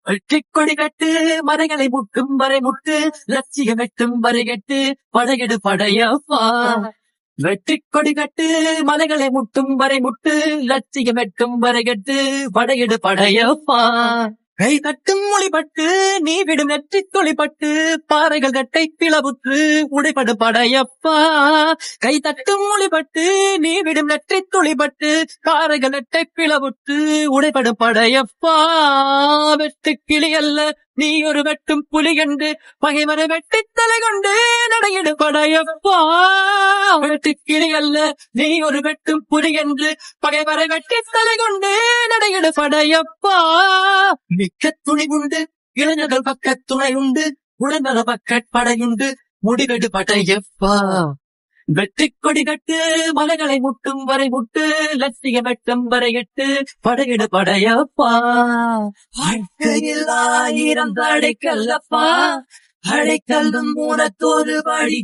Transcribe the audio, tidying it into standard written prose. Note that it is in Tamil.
வெற்றிக் கொடி கட்டு மலைகளை முட்டும் வரை முட்டு லட்சியம் எட்டும் வரை கட்டு படையெடு படையப்பா. வெற்றிக் கொடி கட்டு மலைகளை முட்டும் வரை முட்டு லட்சியம் எட்டும் வரை கட்டு படையெடு படையப்பா. கை தட்டும் மொழிபட்டு நீ விடும் நெற்றித் தொழிப்பட்டு பாறைகள் கட்டை பிளவுற்று உடைபடு படையப்பா. கை தட்டும் மொழிபட்டு நீ விடும் நெற்றித் தொழிப்பட்டு பாறைகள் கட்டை பிளவுற்று உடைபடு படையப்பா. வெட்டு கிளி அல்ல நீ ஒரு வெட்டும் புலி என்று பகைவரை வெட்டித் தலை கொண்டு நடையிடு படையப்பா. வெட்டு கிளி அல்ல நீ ஒரு வெட்டும் புலி என்று பகைவரை வெட்டித் தலை கொண்டு நடையிடு படையப்பா. மிக்க துணிவுண்டு இளைஞர்கள் பக்க துணை உண்டு உடனர பக்க படையுண்டு முடிவெடு படையப்பா. வெற்றிக் கொடி கட்டு மலைகளை முட்டும் வரை முட்டு லட்சியம் எட்டும் வரை எட்டு படையிடு படையப்பா. வாழ்க்கையில் 1000 தடைக்கல்லப்பா, அடைக்கல்லும் மூலத்தோடு வழி